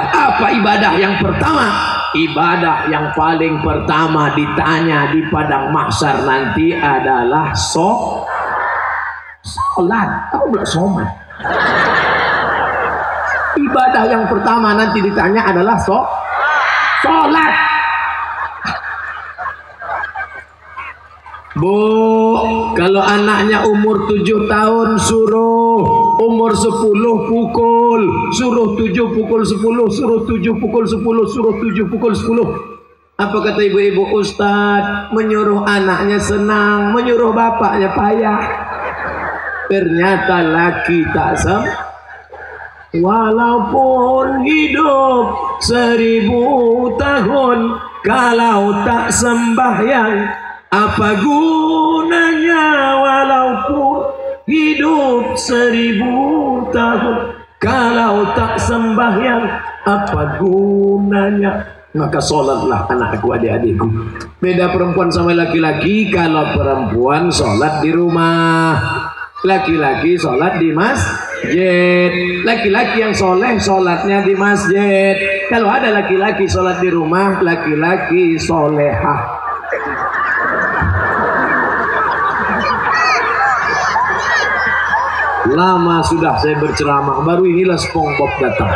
Apa ibadah yang pertama? Ibadah yang paling pertama ditanya di padang mahsyar nanti adalah sholat. Aku bilang sholat. Ibadah yang pertama nanti ditanya adalah sholat. Bu, kalau anaknya umur 7 tahun suruh, umur 10 pukul, suruh 7 pukul 10, suruh 7 pukul 10, suruh 7 pukul 10. Apa kata ibu-ibu? Ustadz, menyuruh anaknya senang, menyuruh bapaknya payah. Ternyata laki tak walaupun hidup 1000 tahun, kalau tak sembahyang apa gunanya? Walaupun hidup 1000 tahun, kalau tak sembahyang apa gunanya? Maka sholatlah anakku, adik-adikku. Beda perempuan sama laki-laki. Kalau perempuan sholat di rumah, laki-laki sholat di masjid. Laki-laki yang soleh sholatnya di masjid. Kalau ada laki-laki sholat di rumah, laki-laki solehah. Lama sudah saya berceramah, baru inilah SpongeBob datang.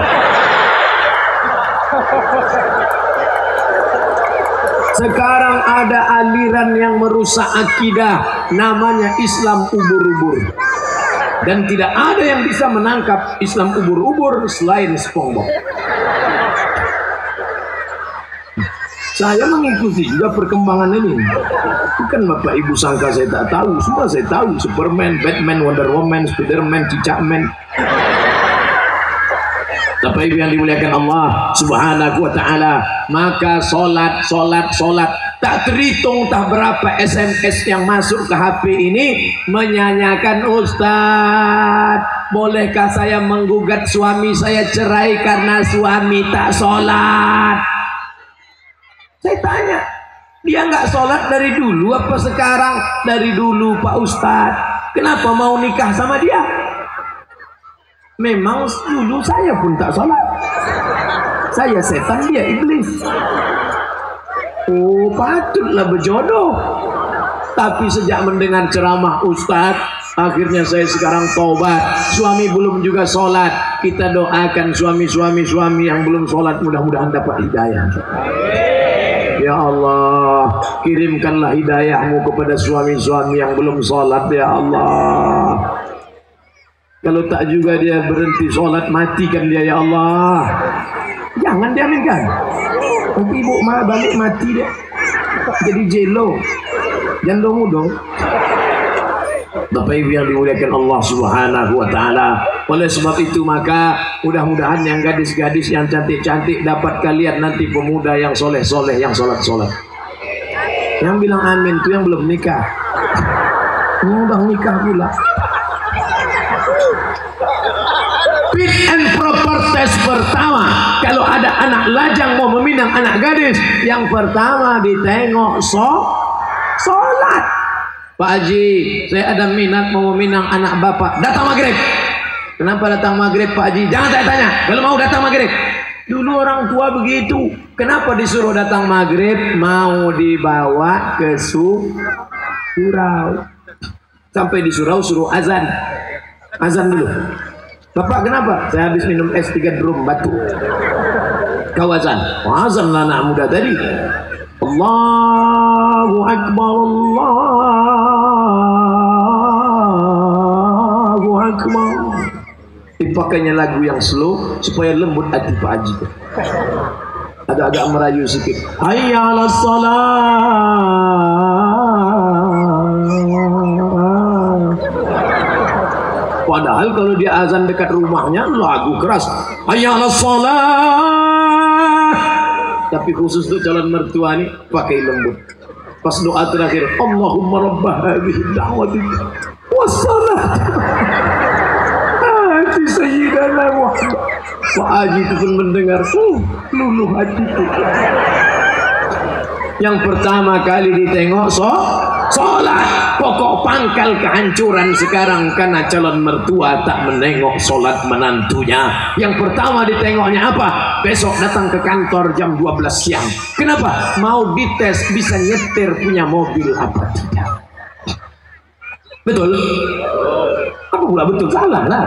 Sekarang ada aliran yang merusak akidah, namanya Islam ubur-ubur. Dan tidak ada yang bisa menangkap Islam ubur-ubur selain SpongeBob. Saya mengikuti juga perkembangan ini. Bukan Bapak Ibu sangka saya tak tahu. Semua saya tahu. Superman, Batman, Wonder Woman, Spiderman, Cicakman. Bapak Ibu yang dimuliakan Allah Subhanahu wa ta'ala. Maka sholat. Tak terhitung tak berapa SMS yang masuk ke HP ini menyanyikan, Ustadz, bolehkah saya menggugat suami saya cerai karena suami tak sholat? Saya tanya, dia nggak sholat dari dulu apa sekarang? Dari dulu Pak Ustadz. Kenapa mau nikah sama dia? Memang dulu saya pun tak sholat. Saya setan, dia iblis. Oh, patutlah berjodoh. Tapi sejak mendengar ceramah Ustadz, akhirnya saya sekarang tobat. Suami belum juga sholat. Kita doakan suami yang belum sholat mudah-mudahan dapat hidayah. Ya Allah, kirimkanlah hidayahmu kepada suami-suami yang belum sholat, ya Allah. Kalau tak juga dia berhenti sholat, matikan dia, ya Allah. Jangan diaminkan. Nanti ibu malah balik mati dia. Jadi jelo. Jangan dong. Bapak Ibu yang dimuliakan Allah Subhanahu wa ta'ala. Oleh sebab itu maka mudah-mudahan yang gadis-gadis yang cantik-cantik dapat kalian nanti pemuda yang soleh-soleh, yang sholat-sholat. Yang bilang amin itu yang belum nikah. Yang udah nikah pula. Fit and proper test pertama. Kalau ada anak lajang mau meminang anak gadis, yang pertama ditengok sholat. Pak Haji, saya ada minat mau meminang anak bapak. Datang maghrib. Kenapa datang maghrib Pak Haji? Jangan saya tanya. Kalau mau datang maghrib. Dulu orang tua begitu. Kenapa disuruh datang maghrib? Mau dibawa ke surau. Sampai di surau suruh azan. Azan dulu. Bapak kenapa? Saya habis minum es 3 drum batu. Kau azan. Azan lah anak muda tadi. Allahu Akbar, Allahu Akbar. Dipakainya lagu yang slow supaya lembut hati Pak Haji. Agak-agak merayu sedikit. Hayya 'alas shalah. Padahal kalau dia azan dekat rumahnya lagu keras. Hayya 'alas shalah. Tapi khusus untuk calon mertua nih pakai lembut. Pas doa terakhir, Allahumma rabbah hadhihi da'wati wassalam ati sayyidana Muhammad. Pak Haji itu pun mendengar, luluh hatiku. Yang pertama kali ditengok sholat. pokok pangkal kehancuran sekarang? Karena calon mertua tak menengok sholat menantunya. Yang pertama ditengoknya apa? Besok datang ke kantor jam 12 siang. Kenapa? Mau dites bisa nyetir punya mobil apa tidak. Betul? Apa pula betul? Salah lah.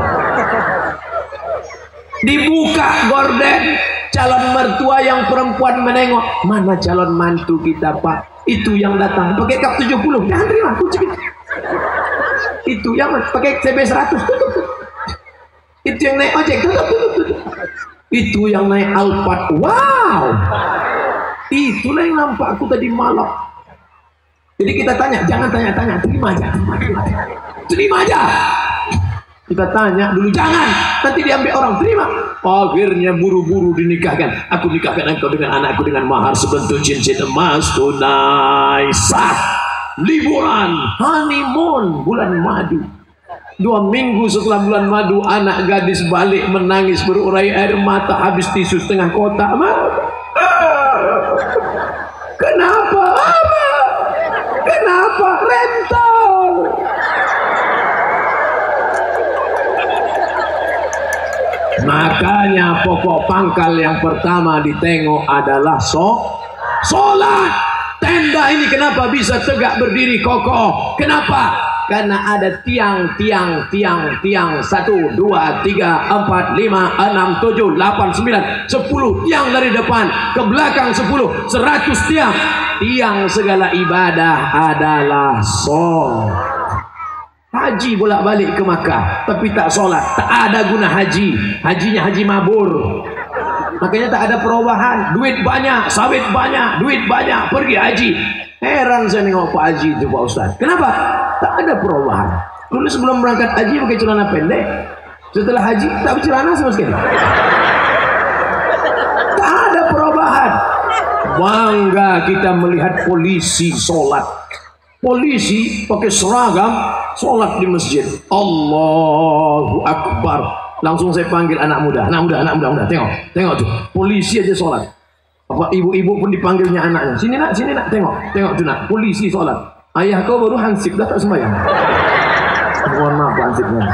Dibuka gorden, calon mertua yang perempuan menengok, mana calon mantu kita Pak? Itu yang datang pakai kap 70, jangan terima kunci. Itu yang pakai CB 100, itu yang naik ojek, itu yang naik Alphard, wow, itulah yang nampak aku tadi malam. Jadi kita tanya, jangan tanya-tanya, terima aja. Kita tanya dulu, jangan, nanti diambil orang, terima. Akhirnya buru-buru dinikahkan. Aku nikahkan engkau dengan anakku dengan mahar sebentuk cincin emas tunai sah. Liburan, honeymoon, bulan madu. 2 minggu setelah bulan madu, anak gadis balik menangis berurai air mata, habis tisu setengah kotak. Kenapa? Kenapa? Rental. Makanya pokok pangkal yang pertama ditengok adalah sholat. Tenda ini kenapa bisa tegak berdiri kokoh? Kenapa? Karena ada tiang 1, 2, 3, 4, 5, 6, 7, 8, 9, 10 tiang dari depan ke belakang 10, 100 tiang. Tiang segala ibadah adalah sholat. Haji bolak-balik ke Makkah tapi tak sholat, tak ada guna haji. Hajinya haji mabur. Makanya tak ada perubahan. Duit banyak, sawit banyak, duit banyak, pergi haji. Heran saya nengok Pak Haji itu Pak Ustaz. Kenapa? Tak ada perubahan. Dulu sebelum berangkat haji pakai celana pendek, setelah haji tak bercelana sama sekali. Tak ada perubahan. Bangga kita melihat polisi sholat. Polisi pakai seragam sholat di masjid. Allahu Akbar. Langsung saya panggil anak muda. Tengok tuh. Polisi aja sholat. Apa ibu-ibu pun dipanggilnya anaknya. Sini nak, tengok tuh nak. Polisi sholat. Ayah kau baru hansip dah tak sembahyang. Mohon maaf hansipnya.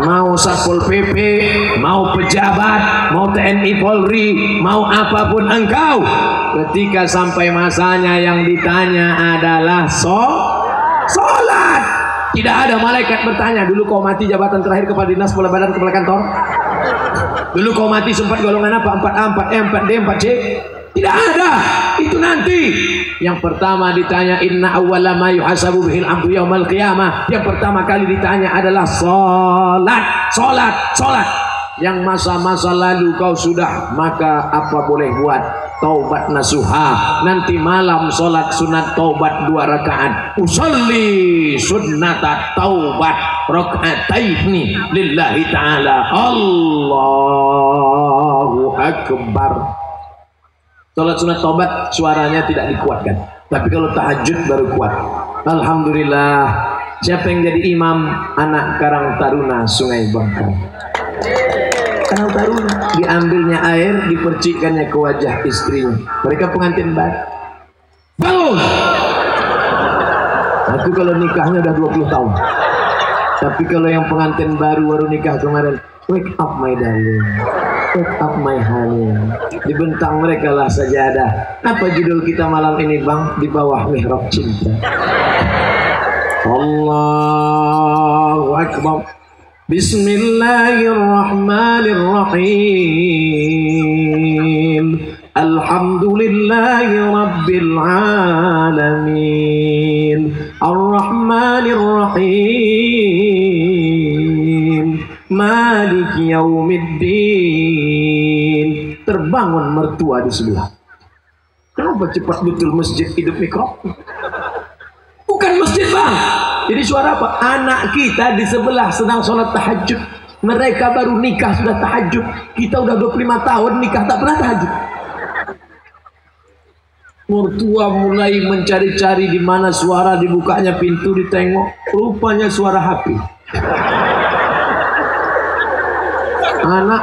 Mau Satpol PP, mau pejabat, mau TNI Polri, mau apapun engkau, ketika sampai masanya yang ditanya adalah sholat. Tidak ada malaikat bertanya, dulu kau mati jabatan terakhir kepala dinas, kepala badan, kepala kantor. Dulu kau mati sempat golongan apa? 4A, 4E, 4D, 4C. Tidak ada. Itu nanti. Yang pertama ditanya, inna awwala ma yuhasabu bihil abdu yaumal qiyamah. Yang pertama kali ditanya adalah sholat. Yang masa-masa lalu kau sudah, maka apa boleh buat? Taubat nasuha. Nanti malam sholat sunat taubat 2 rakaat. Usolli sunnata taubat raka'ataini lillahi ta'ala. Allahu Akbar. Sholat sunat taubat suaranya tidak dikuatkan, tapi kalau tahajud baru kuat. Alhamdulillah. Siapa yang jadi imam? Anak Karang Taruna Sungai Bangka. Karang Taruna, diambilnya air, dipercikkannya ke wajah istrinya. Mereka pengantin baru. Bangun. Aku kalau nikahnya udah 20 tahun. Tapi kalau yang pengantin baru nikah kemarin, wake up my darling, wake up my honey. Dibentang mereka lah sajadah. Apa judul kita malam ini bang? Di bawah mihrab cinta. Allahu Akbar. Bismillahirrahmanirrahim. Alhamdulillahi Rabbil Alamin. Ar-Rahmanir-Rahim. Maliki Yaumiddin. Terbangun mertua di sebelah. Kenapa cepat betul masjid hidup mikro? Bukan masjid bang. Jadi suara apa? Anak kita di sebelah sedang sholat tahajud. Mereka baru nikah sudah tahajud. Kita udah 25 tahun nikah tak pernah tahajud. Mertua mulai mencari-cari di mana suara, dibukanya pintu, ditengok, rupanya suara HP. Anak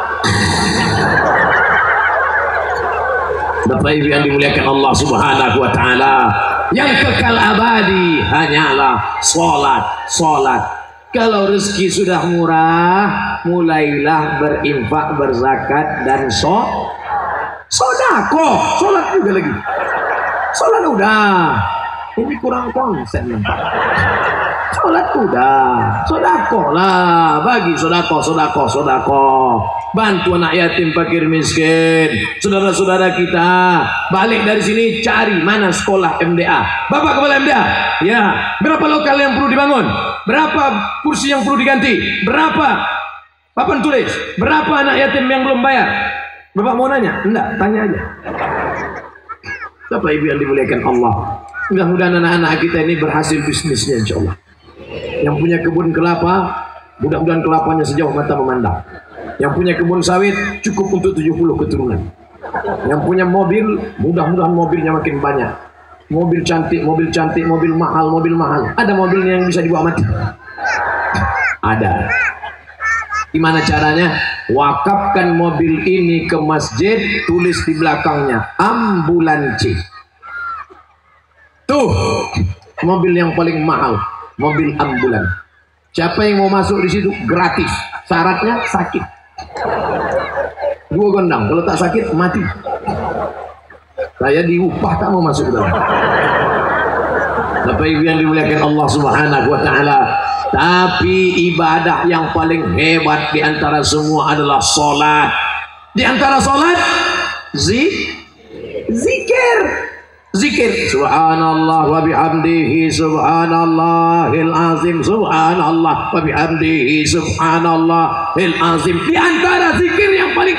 Bapak Ibu yang dimuliakan Allah Subhanahu wa taala, Yang kekal abadi hanyalah sholat. Kalau rezeki sudah murah, mulailah berinfak, berzakat, dan sodako. Sholat juga lagi. Sholat udah. Ini kurang konsen. Sholat udah. Sodako lah. Bagi sodako. Bantu anak yatim, fakir, miskin. Saudara-saudara kita balik dari sini cari mana sekolah MDA. Bapak kepala MDA, ya, berapa lokal yang perlu dibangun? Berapa kursi yang perlu diganti? Berapa papan tulis? Berapa anak yatim yang belum bayar? Bapak mau nanya? Enggak, tanya aja. Bapak Ibu yang dimuliakan Allah, mudah-mudahan anak-anak kita ini berhasil bisnisnya, insya Allah. Yang punya kebun kelapa, mudah-mudahan kelapanya sejauh mata memandang. Yang punya kebun sawit cukup untuk 70 keturunan. Yang punya mobil, mudah-mudahan mobilnya makin banyak. Mobil cantik, mobil mahal. Ada mobilnya yang bisa dibawa mati? Ada. Gimana caranya? Wakafkan mobil ini ke masjid, tulis di belakangnya ambulansi. Tuh, mobil yang paling mahal, mobil ambulan. Siapa yang mau masuk di situ gratis. Syaratnya sakit. 2 gondang, kalau tak sakit mati. Saya diupah tak mau masuk ke dalam. Bapak Ibu yang dimuliakan Allah Subhanahu wa taala, tapi ibadah yang paling hebat di antara semua adalah salat. Di antara salat zikir. Subhanallah wa bihamdihi subhanallahil azim. Subhanallah wa bihamdihi subhanallahil azim. Di antara zikir yang paling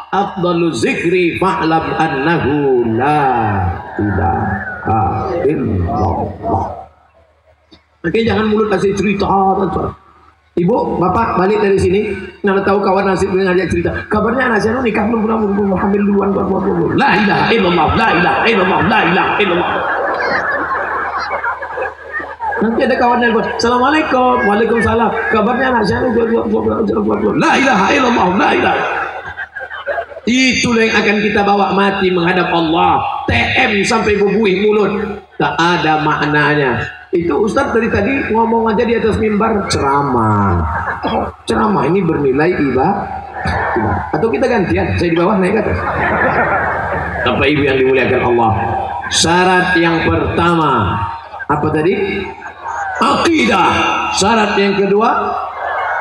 afdalu zikri fa'lam annahu la ilaha illallah. Oke, jangan mulut kasih cerita. Ibu, bapak balik dari sini, nggak tahu kawan nasib dengan ngajak cerita. Kabarnya anak saya nikah belum hamil duluan buat. La ilaha illallah, la ilaha illallah, la ilaha illallah. Nanti ada kawan yang buat, assalamualaikum, waalaikumsalam. Kabarnya anak saya buat. La ilaha illallah, la ilaha. Itulah yang akan kita bawa mati menghadap Allah. TM sampai bubuih mulut, tak ada maknanya. Itu Ustadz dari tadi ngomong aja di atas mimbar ceramah ini bernilai ibadah. Atau kita gantian, saya di bawah naik ke atas. Bapak Ibu yang dimuliakan Allah, syarat yang pertama apa tadi? Akidah. Syarat yang kedua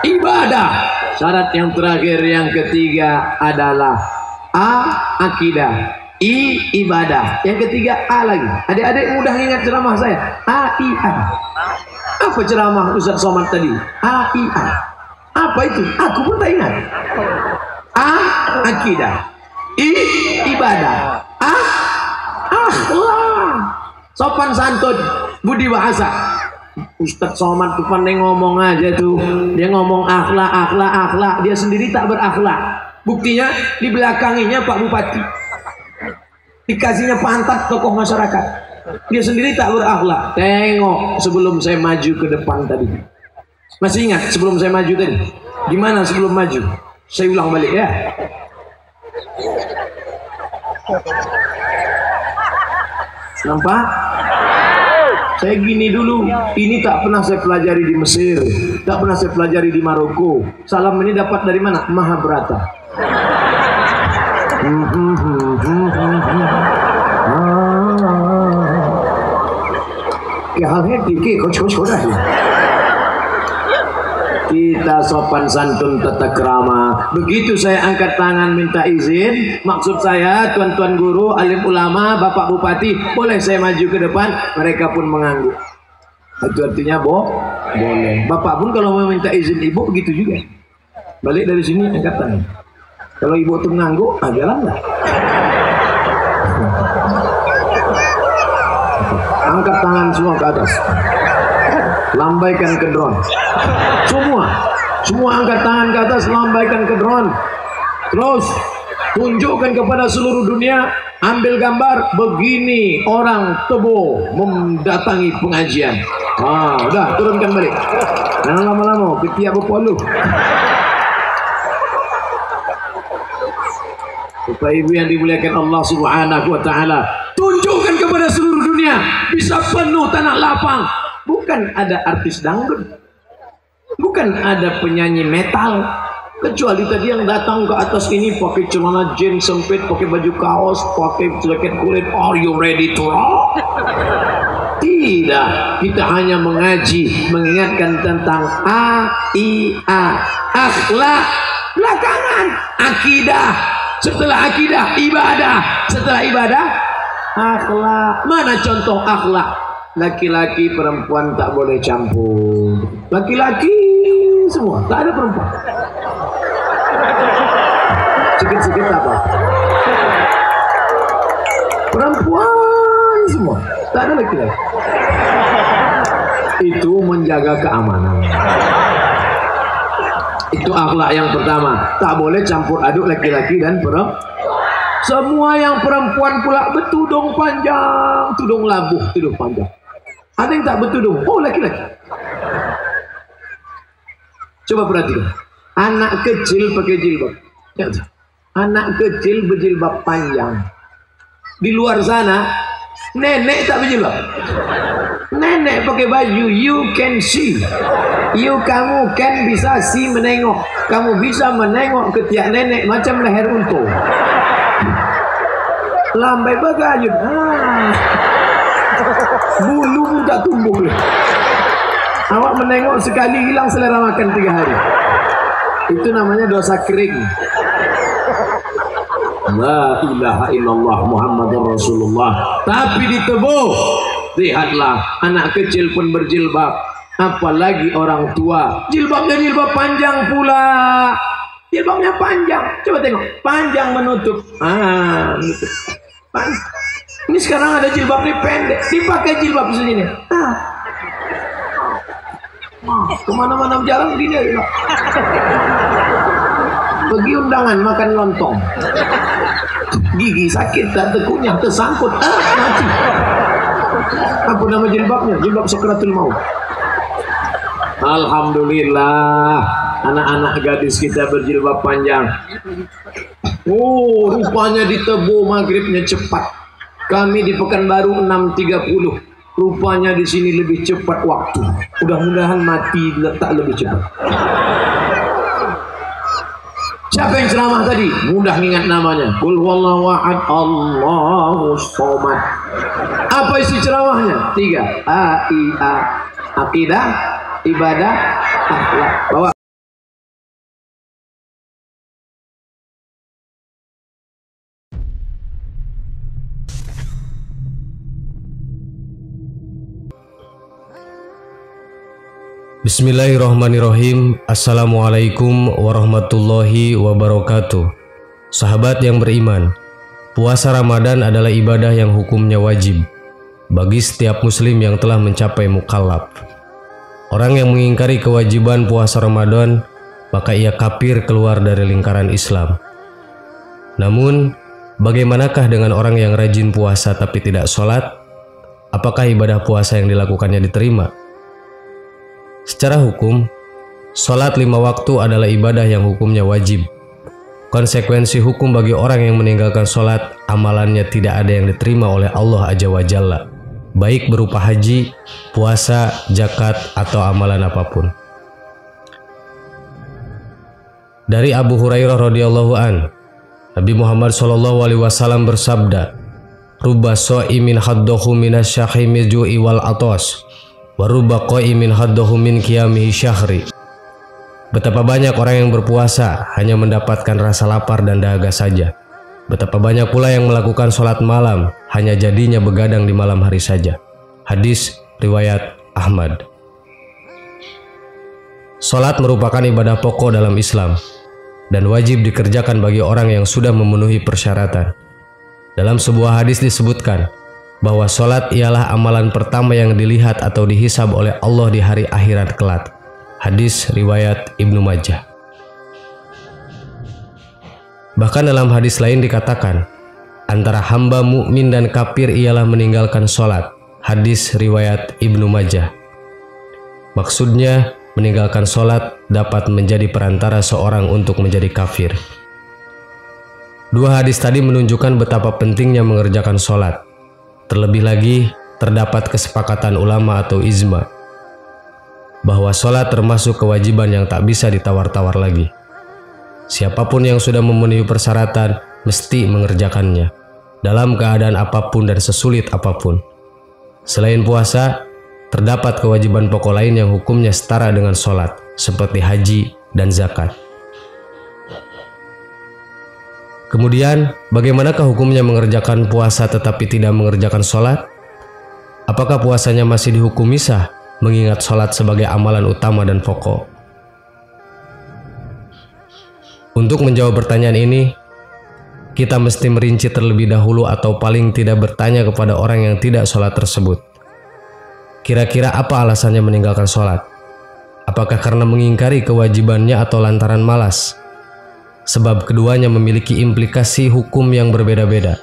ibadah. Syarat yang terakhir yang ketiga adalah akidah. Ibadah. Yang ketiga A lagi. Adik-adik mudah ingat ceramah saya. A-I-A. Apa ceramah Ustaz Somad tadi? A-I-A. Apa itu? Aku pun tak ingat. Akidah. Ibadah. Akhlak. Sopan santun, budi bahasa. Ustaz Somad tuh pandai ngomong aja tuh. Dia ngomong akhlak. Dia sendiri tak berakhlak. Buktinya di belakanginya Pak Bupati. Dikasihnya pantat tokoh masyarakat, dia sendiri tak berakhlak. Tengok sebelum saya maju ke depan tadi, masih ingat sebelum saya maju tadi? Gimana sebelum maju? Saya ulang balik ya. Nampak? Saya gini dulu. Ini tak pernah saya pelajari di Mesir, tak pernah saya pelajari di Maroko. Salam ini dapat dari mana? Mahabharata. Kita sopan santun tata krama. Begitu saya angkat tangan minta izin, maksud saya tuan-tuan guru, alim ulama, bapak bupati, boleh saya maju ke depan? Mereka pun mengangguk. Itu artinya boleh. Bapak pun kalau mau minta izin ibu begitu juga. Balik dari sini angkat tangan. Kalau ibu tuh ngangguk, jalan nggak? Angkat tangan semua ke atas. Lambaikan ke drone. Semua angkat tangan ke atas, lambaikan ke drone. Terus tunjukkan kepada seluruh dunia, ambil gambar begini orang Tebo mendatangi pengajian. Udah turunkan balik. Jangan lama-lama, ketiak berpoluh. Bapak Ibu yang dimuliakan Allah Subhanahu wa taala, tunjukkan kepada seluruh dunia bisa penuh tanah lapang. Bukan ada artis dangdut, bukan ada penyanyi metal, kecuali tadi yang datang ke atas ini pakai celana jeans sempit, pakai baju kaos, pakai jaket kulit. Are you ready to rock? Tidak, kita hanya mengaji, mengingatkan tentang akhlak. Belakangan akidah, setelah akidah ibadah, setelah ibadah akhlak. Mana contoh akhlak? Laki-laki perempuan tak boleh campur. Laki-laki semua, tak ada perempuan. Sikit-sikit apa? Perempuan semua, tak ada laki-laki. Itu menjaga keamanan. Itu akhlak yang pertama. Tak boleh campur aduk laki-laki dan perempuan. Semua yang perempuan pula bertudung panjang, tudung labuh, tudung panjang. Ada yang tak bertudung, oh laki-laki. Coba perhatikan, anak kecil pakai jilbab. Anak kecil berjilbab panjang. Di luar sana, nenek tak berjilbab. Nenek pakai baju, you can see. Kamu kan bisa see, menengok. Kamu bisa menengok ketiak nenek macam leher untung. Lambai bagayun. Bulu pun tak tumbuh. Awak menengok sekali, hilang selera makan 3 hari. Itu namanya dosa kering. La ilaha illallah Muhammadur Rasulullah. Tapi ditebuk. Lihatlah, anak kecil pun berjilbab, apalagi orang tua. Jilbabnya jilbab panjang pula. Jilbabnya panjang. Coba tengok, panjang menutup. Menutup. Ini sekarang ada jilbab ini pendek, dipakai jilbab sini. Kemana-mana jalan gini. Pergi undangan makan lontong, gigi sakit, tak terkunyah, tersangkut, mati. Apa nama jilbabnya? Jilbab Sokratul Maut. Alhamdulillah, anak-anak gadis kita berjilbab panjang. Oh, rupanya ditebo maghribnya cepat. Kami di Pekanbaru 6.30. Rupanya di sini lebih cepat waktu. Mudah-mudahan mati tak lebih cepat. Siapa yang ceramah tadi? Mudah ingat namanya. Qul huwallahu ahad, Allahus somad. Apa isi ceramahnya? 3. Akidah, ibadah, akhlak. Bawa. Bismillahirrahmanirrahim. Assalamualaikum warahmatullahi wabarakatuh. Sahabat yang beriman, puasa Ramadan adalah ibadah yang hukumnya wajib bagi setiap muslim yang telah mencapai mukallaf. Orang yang mengingkari kewajiban puasa Ramadan, maka ia kafir, keluar dari lingkaran Islam. Namun, bagaimanakah dengan orang yang rajin puasa tapi tidak sholat? Apakah ibadah puasa yang dilakukannya diterima? Secara hukum, sholat 5 waktu adalah ibadah yang hukumnya wajib. Konsekuensi hukum bagi orang yang meninggalkan sholat, amalannya tidak ada yang diterima oleh Allah Azza wa Jalla, baik berupa haji, puasa, zakat, atau amalan apapun. Dari Abu Hurairah radhiyallahu an, Nabi Muhammad SAW bersabda, "Rubba sha'imin haddahu minasyahimi ju'i wal atas, warubba qaimin haddahu min qiyamihi syahri." Betapa banyak orang yang berpuasa hanya mendapatkan rasa lapar dan dahaga saja. Betapa banyak pula yang melakukan sholat malam hanya jadinya begadang di malam hari saja. Hadis riwayat Ahmad. Sholat merupakan ibadah pokok dalam Islam dan wajib dikerjakan bagi orang yang sudah memenuhi persyaratan. Dalam sebuah hadis disebutkan bahwa sholat ialah amalan pertama yang dilihat atau dihisab oleh Allah di hari akhirat kelak. Hadis riwayat Ibnu Majah. Bahkan dalam hadis lain dikatakan, antara hamba mukmin dan kafir ialah meninggalkan sholat. Hadis riwayat Ibnu Majah. Maksudnya, meninggalkan sholat dapat menjadi perantara seorang untuk menjadi kafir. Dua hadis tadi menunjukkan betapa pentingnya mengerjakan sholat. Terlebih lagi, terdapat kesepakatan ulama atau ijma bahwa sholat termasuk kewajiban yang tak bisa ditawar-tawar lagi. Siapapun yang sudah memenuhi persyaratan mesti mengerjakannya dalam keadaan apapun dan sesulit apapun. Selain puasa, terdapat kewajiban pokok lain yang hukumnya setara dengan sholat, seperti haji dan zakat. Kemudian, bagaimanakah hukumnya mengerjakan puasa tetapi tidak mengerjakan sholat? Apakah puasanya masih dihukumi sah, mengingat sholat sebagai amalan utama dan pokok? Untuk menjawab pertanyaan ini, kita mesti merinci terlebih dahulu atau paling tidak bertanya kepada orang yang tidak sholat tersebut. Kira-kira apa alasannya meninggalkan sholat? Apakah karena mengingkari kewajibannya atau lantaran malas? Sebab keduanya memiliki implikasi hukum yang berbeda-beda.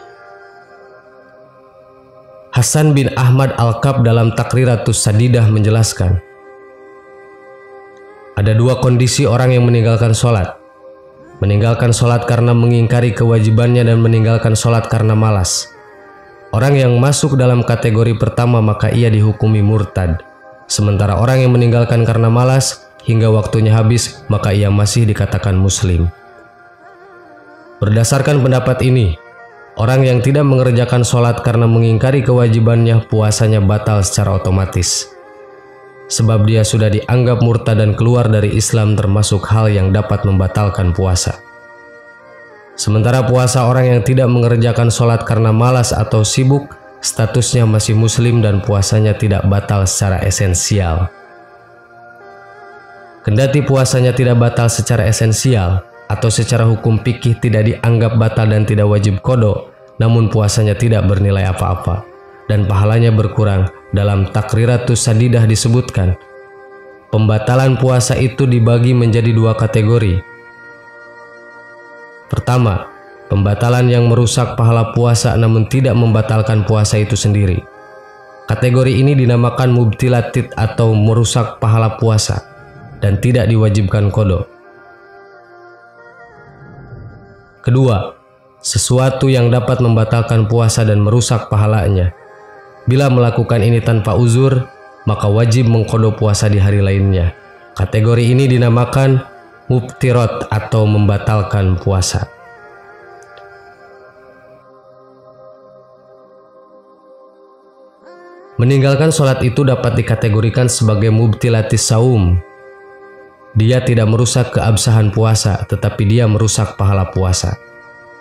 Hasan bin Ahmad Al-Kab dalam Takriratus Sadidah menjelaskan, ada dua kondisi orang yang meninggalkan sholat. Meninggalkan sholat karena mengingkari kewajibannya dan meninggalkan sholat karena malas. Orang yang masuk dalam kategori pertama maka ia dihukumi murtad. Sementara orang yang meninggalkan karena malas hingga waktunya habis maka ia masih dikatakan muslim. Berdasarkan pendapat ini, orang yang tidak mengerjakan sholat karena mengingkari kewajibannya puasanya batal secara otomatis. Sebab dia sudah dianggap murtad dan keluar dari Islam termasuk hal yang dapat membatalkan puasa. Sementara puasa orang yang tidak mengerjakan sholat karena malas atau sibuk, statusnya masih muslim dan puasanya tidak batal secara esensial. Kendati puasanya tidak batal secara esensial atau secara hukum fikih tidak dianggap batal dan tidak wajib qada, namun puasanya tidak bernilai apa-apa dan pahalanya berkurang. Dalam Takriratus Sadidah disebutkan, pembatalan puasa itu dibagi menjadi dua kategori. Pertama, pembatalan yang merusak pahala puasa namun tidak membatalkan puasa itu sendiri. Kategori ini dinamakan mubtilatit atau merusak pahala puasa dan tidak diwajibkan qada. Kedua, sesuatu yang dapat membatalkan puasa dan merusak pahalanya. Bila melakukan ini tanpa uzur, maka wajib mengqada puasa di hari lainnya. Kategori ini dinamakan mubtirat atau membatalkan puasa. Meninggalkan sholat itu dapat dikategorikan sebagai mubtilatis saum. Dia tidak merusak keabsahan puasa, tetapi dia merusak pahala puasa.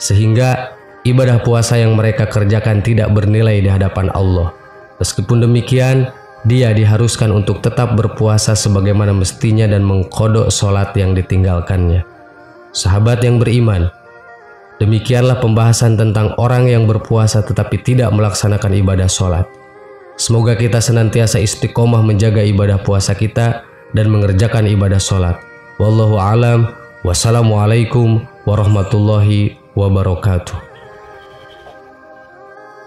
Sehingga ibadah puasa yang mereka kerjakan tidak bernilai di hadapan Allah. Meskipun demikian, dia diharuskan untuk tetap berpuasa sebagaimana mestinya dan mengqada sholat yang ditinggalkannya. Sahabat yang beriman, demikianlah pembahasan tentang orang yang berpuasa tetapi tidak melaksanakan ibadah sholat. Semoga kita senantiasa istiqomah menjaga ibadah puasa kita dan mengerjakan ibadah sholat. Wallahu a'lam. Wassalamualaikum warahmatullahi wabarakatuh.